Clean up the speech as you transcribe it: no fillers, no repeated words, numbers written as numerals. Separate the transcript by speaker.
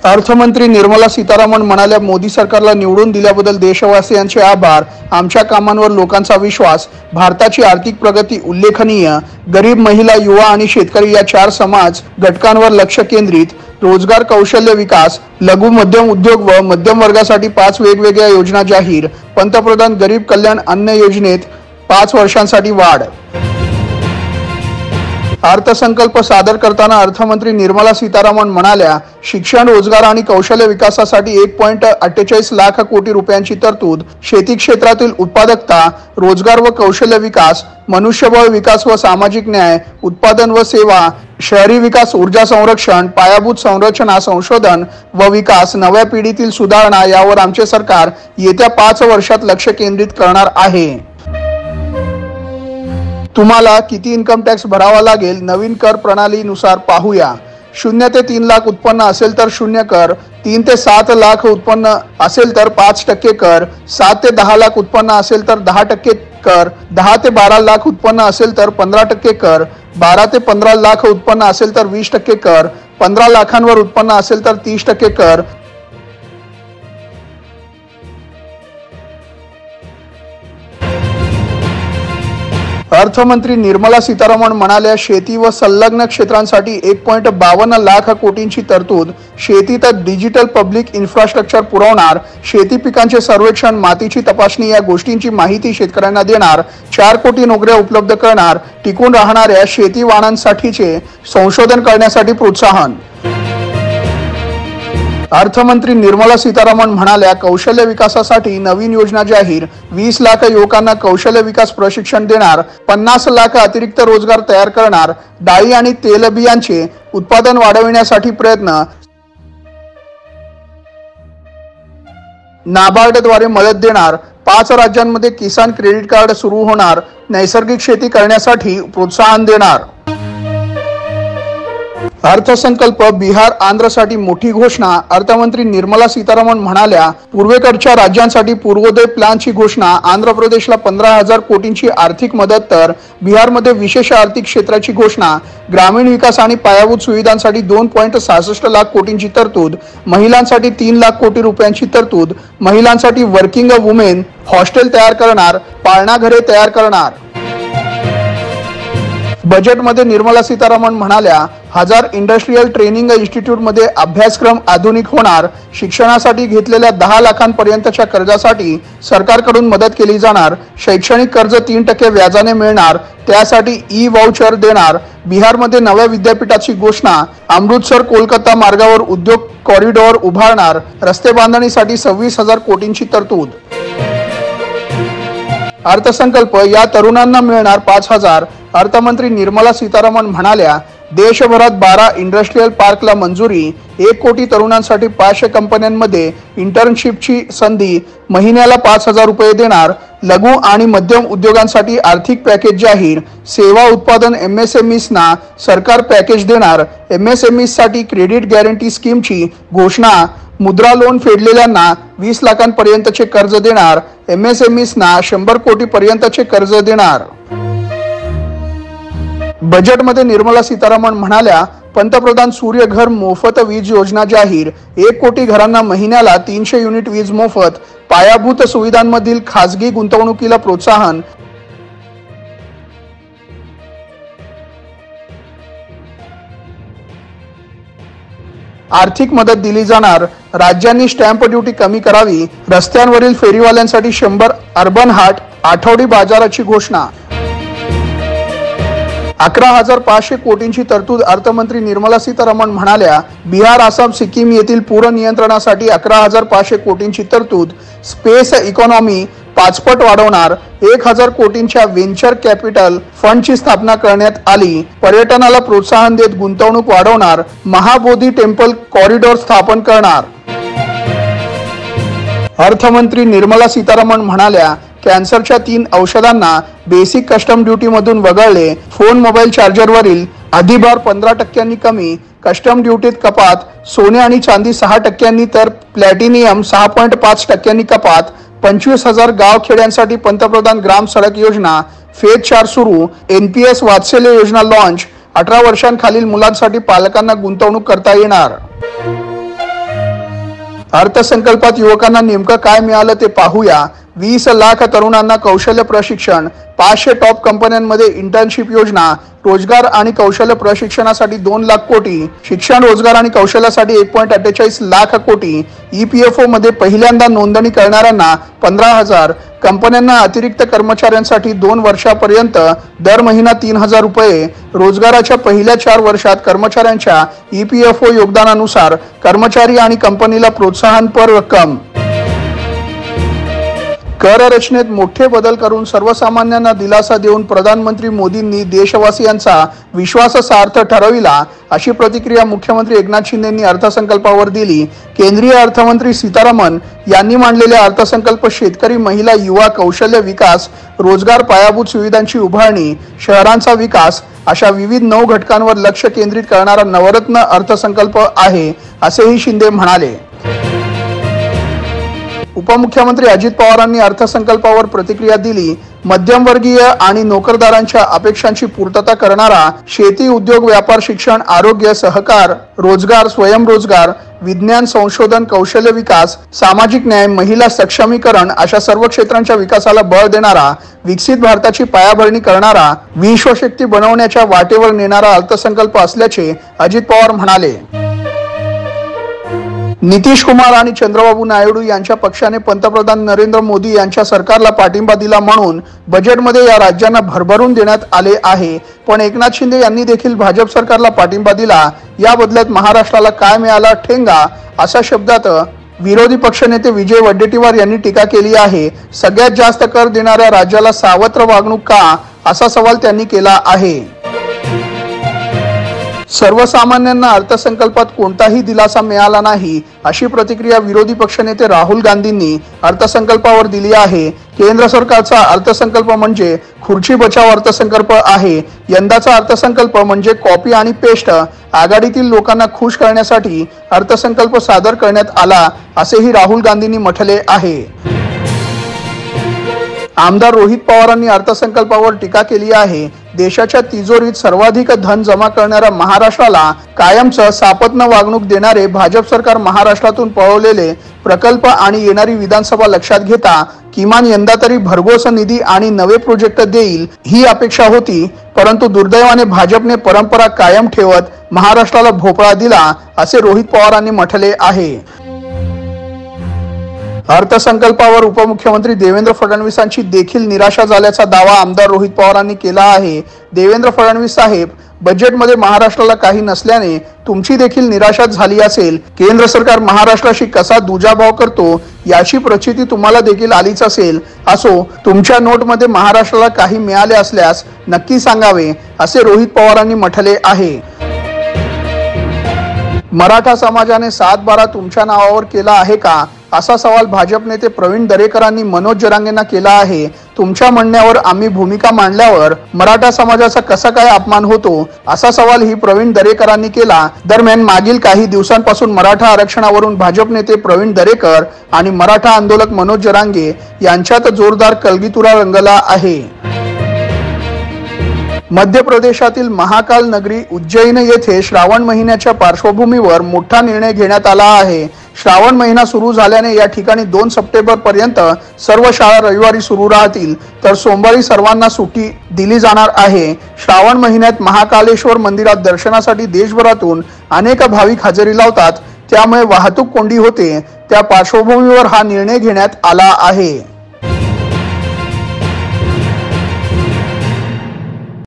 Speaker 1: अर्थमंत्री निर्मला सीतारामन म्हणाल्या, मोदी सरकारला निवडून दिल्याबद्दल देशवासियांचे आभार. आमच्या कामांवर लोकांचा विश्वास. भारताची आर्थिक प्रगती उल्लेखनीय. गरीब, महिला, युवा आणि शेतकरी या 4 समाज घटकांवर लक्ष केंद्रित. रोजगार, कौशल्य विकास, लघु मध्यम उद्योग व मध्यम वर्गासाठी 5 वेगवेगळ्या योजना जाहीर. पंतप्रधान गरीब कल्याण अन्न योजनेत 5 वर्षांसाठी वाढ. अर्थसंकल्प सादर करताना अर्थमंत्री निर्मला सीतारामन म्हणाल्या, शिक्षण, रोजगार आणि कौशल्य विकासासाठी 1.48 लाख कोटी रुपयांची तरतूद. शेती क्षेत्रातील उत्पादकता, रोजगार व कौशल्य विकास, मनुष्यबळ विकास व सामाजिक न्याय, उत्पादन व सेवा, शहरी विकास, ऊर्जा संरक्षण, पायाभूत संरचना, संशोधन व विकास, नव्या पिढीतील सुधारणा यावर आमचे सरकार येत्या 5 वर्षात लक्ष केंद्रित करणार आहे. तुम्हाला किती इन्कम टॅक्स भरावा लागेल? नवीन कर प्रणालीनुसार पाहूया. 0 ते 3 लाख उत्पन्न असेल तर 0 कर, 3 ते 7 लाख उत्पन्न असेल तर 5% कर, 7 ते 10 लाख उत्पन्न असेल तर 10% कर, 10 ते 12 लाख उत्पन्न असेल तर 15% कर, 12 ते 15 लाख उत्पन्न असेल तर 20% कर, 15 लाखांवर उत्पन्न असेल तर 30% कर. अर्थमंत्री निर्मला सीतारामन म्हणाल्या, शेती व संलग्न क्षेत्रांसाठी 1.52 लाख कोटींची तरतूद. शेतीत डिजिटल पब्लिक इन्फ्रास्ट्रक्चर पुरवणार. शेती पिकांचे सर्वेक्षण, मातीची तपासणी या गोष्टींची माहिती शेतकऱ्यांना देणार. 4 कोटी नोकऱ्या उपलब्ध करणार. टिकून राहणाऱ्या शेती वाहनांसाठीचे संशोधन करण्यासाठी प्रोत्साहन. अर्थमंत्री निर्मला सीतारामन म्हणाल्या, कौशल्य विकासासाठी नवीन योजना जाहीर. 20 लाख युवकांना कौशल्य विकास प्रशिक्षण देणार. 50 लाख अतिरिक्त रोजगार तयार करणार. डाळी आणि तेलबियांचे उत्पादन वाढविण्यासाठी प्रयत्न. नाबार्डद्वारे मदत देणार. 5 राज्यांमध्ये किसान क्रेडिट कार्ड सुरू होणार. नैसर्गिक शेती करण्यासाठी प्रोत्साहन देणार. अर्थसंकल्प बिहार, आंध्रसाठी मोठी घोषणा. अर्थमंत्री निर्मला सीतारामन म्हणाल्या, पूर्वेकडच्या राज्यांसाठी पूर्वोदय प्लॅनची घोषणा. आंध्र प्रदेशला 15,000 कोटींची आर्थिक मदत तर बिहारमध्ये विशेष आर्थिक क्षेत्राची घोषणा. ग्रामीण विकास आणि पायाभूत सुविधांसाठी 2.66 लाख कोटींची तरतूद. महिलांसाठी 3 लाख कोटी रुपयांची तरतूद. महिलांसाठी वर्किंग वुमेन हॉस्टेल तयार करणार. पाळणा घरे तयार करणार. बजेटमध्ये निर्मला सीतारामन म्हणाल्या, 1000 इंडस्ट्रियल ट्रेनिंग इन्स्टिट्यूटमध्ये अभ्यासक्रम आधुनिक होणार. शिक्षणासाठी घेतलेल्या 10 लाखांपर्यंतच्या कर्जासाठी सरकारकडून मदत केली जाणार. शैक्षणिक कर्ज 3% व्याजाने मिळणार. त्यासाठी ई-वाउचर देणार. बिहारमध्ये नव्या विद्यापीठाची घोषणा. अमृतसर कोलकाता मार्गावर उद्योग कॉरिडॉर उभारणार. रस्ते बांधणीसाठी 26,000 कोटींची तरतूद. अर्थसंकल्प, या तरुणांना मिळणार 5,000. अर्थमंत्री निर्मला सीतारामन म्हणाल्या, देशभरात 12 इंडस्ट्रियल पार्कला मंजुरी. 1 कोटी तरुणांसाठी 500 कंपन्यांमध्ये इंटर्नशिपची संधी. महिन्याला 5,000 रुपये देणार. लघु आणि मध्यम उद्योगांसाठी आर्थिक पॅकेज जाहीर. सेवा उत्पादन MSMEsना सरकार पॅकेज देणार. MSMEsसाठी क्रेडिट गॅरंटी स्कीमची घोषणा. मुद्रा लोन फेडलेल्यांना 20 लाखांपर्यंतचे कर्ज देणार. MSMEsना 100 कोटीपर्यंतचे कर्ज देणार. बजेटमध्ये निर्मला सीतारामन म्हणाल्या, पंतप्रधान सूर्यघर मोफत वीज योजना जाहीर. 1 कोटी घरांना महिन्याला 300 युनिट वीज मोफत. पायाभूत सुविधांमधील खासगी गुंतवणुकीला प्रोत्साहन. आर्थिक मदत दिली जाणार. राज्यांनी स्टॅम्प ड्युटी कमी करावी. रस्त्यांवरील फेरीवाल्यांसाठी 100 अर्बन हाट आठवडी बाजाराची घोषणा. 11,500 कोटींची तरतूद. अर्थमंत्री निर्मला सीतारामन म्हणाल्या, बिहार, आसाम, सिक्कीम येथील पूर नियंत्रणासाठी 11,500 कोटींची तरतूद. स्पेस इकॉनॉमी 5 पट वाढवणार. 1,000 कोटींच्या व्हेंचर कॅपिटल फंडची स्थापना करण्यात आली. पर्यटनाला प्रोत्साहन देत गुंतवणूक वाढवणार. महाबोधी टेम्पल कॉरिडॉर स्थापन करणार. अर्थमंत्री निर्मला सीतारामन म्हणाल्या, कॅन्सरच्या 3 औषधांना बेसिक कस्टम ड्युटीमधून वगळले. फोन, मोबाईल चार्जरवरील अधिभार 15% कमी. कस्टम ड्युटीत कपात. सोने आणि चांदी 6% तर प्लॅटिनियम 6.5% कपात. 25,000 गावखेड्यांसाठी पंतप्रधान ग्राम सडक योजना. फेज 4 सुरू. NPS वात्सल्य योजना लॉन्च. 18 वर्षांखालील मुलांसाठी पालकांना गुंतवणूक करता येणार. अर्थसंकल्पात युवकांना नेमकं काय मिळालं ते पाहूया। 20 लाख तरुणांना कौशल्य प्रशिक्षण, 500 टॉप कंपन्यांमध्ये इंटर्नशिप योजना, रोजगार आणि कौशल्य प्रशिक्षणासाठी 2 लाख कोटी, शिक्षण रोजगार आणि कौशल्यासाठी 1.48 लाख कोटी, EPFO मध्ये पहिल्यांदा नोंदणी करणाऱ्यांना 15,000, कंपन्यांना अतिरिक्त कर्मचाऱ्यांसाठी 2 वर्षापर्यंत दर महिना 3,000 रुपये, रोजगाराच्या पहिल्या 4 वर्षात कर्मचाऱ्यांच्या EPFO योगदानानुसार कर्मचारी आणि कंपनीला प्रोत्साहनपर रक्कम। कर रचनेत मोठे बदल करून सर्वसामान्यांना दिलासा देऊन प्रधानमंत्री मोदींनी देशवासियांचा विश्वासार्थ ठरविला, अशी प्रतिक्रिया मुख्यमंत्री एकनाथ शिंदेंनी अर्थसंकल्पावर दिली। केंद्रीय अर्थमंत्री सीतारामन यांनी मांडलेला अर्थसंकल्प शेतकरी, महिला, युवा, कौशल्य विकास, रोजगार, पायाभूत सुविधांची उभारणी, शहरांचा विकास अशा विविध 9 घटकांवर लक्ष केंद्रित करणारा नवरत्न अर्थसंकल्प आहे, असेही शिंदे म्हणाले। उपमुख्यमंत्री अजित पवारांनी अर्थसंकल्पावर प्रतिक्रिया दिली। मध्यमवर्गीय आणि नोकरदारांच्या अपेक्षांची पूर्तता करणारा शेती, उद्योग, व्यापार, शिक्षण, आरोग्य, सहकार, रोजगार, स्वयंरोजगार, विज्ञान, संशोधन, कौशल्य विकास, सामाजिक न्याय, महिला सक्षमीकरण अशा सर्व क्षेत्रांच्या विकासाला बळ देणारा, विकसित भारताची पायाभरणी करणारा, विश्वशक्ती बनवण्याच्या वाटेवर नेणारा अर्थसंकल्प असल्याचे अजित पवार म्हणाले। नितीश कुमार आणि चंद्रबाबू नायडू यांच्या पक्षाने पंतप्रधान नरेंद्र मोदी यांच्या सरकारला पाठिंबा दिला म्हणून बजेटमध्ये या राज्यांना भरभरून देण्यात आले आहे। पण एकनाथ शिंदे यांनी देखील भाजप सरकारला पाठिंबा दिला। या बदल्यात महाराष्ट्राला काय मिळाला ठेंगा, अशा शब्दात विरोधी पक्षनेते विजय वडेट्टीवार यांनी टीका केली आहे। सगळ्यात जास्त कर देणाऱ्या राज्याला सावत्र वागणूक का, असा सवाल त्यांनी केला आहे। सर्वसामान्यांना अर्थसंकल्पात कोणताही दिलासा मिळाला नाही, अशी प्रतिक्रिया विरोधी पक्षनेते राहुल गांधींनी अर्थसंकल्पावर दिली आहे। केंद्र सरकारचा अर्थसंकल्प म्हणजे खुर्ची बचाव अर्थसंकल्प आहे। यंदाचा अर्थसंकल्प म्हणजे कॉपी आणि पेस्ट। आघाडीतील लोकांना खुश करण्यासाठी अर्थसंकल्प सादर करण्यात आला, असेही राहुल गांधींनी म्हटले आहे। आमदार रोहित पवारांनी अर्थसंकल्पावर टीका केली आहे। देशाच्या तिजोरीत सर्वाधिक धन जमा करणाऱ्या महाराष्ट्राला कायमच सापत्न वागणूक देणारे भाजप सरकार महाराष्ट्रातून पळवलेले प्रकल्प आणि येणारी विधानसभा लक्षात घेता किमान यंदा तरी भरघोस निधी आणि नवे प्रोजेक्ट देईल, ही अपेक्षा होती। परंतु दुर्दैवाने भाजपने परंपरा कायम ठेवत महाराष्ट्राला भोपळा दिला, असे रोहित पवारांनी म्हटले आहे। अर्थसंकल्पावर उपमुख्यमंत्री देवेंद्र फडणवीसांची देखील निराशा झाल्याचा दावा आमदार रोहित पवारांनी केला आहे। देवेंद्र फडणवीस साहेब, बजेटमध्ये महाराष्ट्राला काही नसल्याने तुमची देखील निराशा झाली असेल। केंद्र सरकार महाराष्ट्राशी कसा दुजाभाव करतो याची प्रचिती तुम्हाला देखील आलीच असेल। असो, तुमच्या नोटमध्ये महाराष्ट्राला काही मिळाले असल्यास नक्की सांगावे, असे रोहित पवारांनी म्हटले आहे। मराठा समाजाने 7/12 तुमच्या नावावर केला आहे का, असा सवाल भाजप नेते प्रवीण दरेकरांनी मनोज जरांगेंना केला आहे। तुमच्या म्हणण्यावर आम्ही भूमिका मांडल्यावर मराठा समाजाचा कसा काय अपमान होतो, असा सवाल ही प्रवीण दरेकरांनी केला। दरम्यान मागील काही दिवसांपासून मराठा आरक्षणावरून भाजप नेते प्रवीण दरेकर आणि मराठा आंदोलक मनोज जरांगे यांच्यात जोरदार कलगीतुरा रंगला आहे। मध्य प्रदेशातील महाकाल नगरी उज्जैन येथे श्रावण महिन्याच्या पार्श्वभूमीवर मोठा निर्णय घेण्यात आला आहे। श्रावण महिना सुरू झाल्याने या ठिकाणी 2 सप्टेंबर पर्यंत सर्व शाळा रविवारी सुरू राहतील, तर सोमवारी सर्वांना सुट्टी दिली जाणार आहे। श्रावण महिन्यात महाकालेश्वर मंदिरात दर्शनासाठी देशभरातून अनेक भाविक हजेरी लावतात, त्यामुळे वाहतूक कोंडी होते। त्या पार्श्वभूमीवर हा निर्णय घेण्यात आला आहे।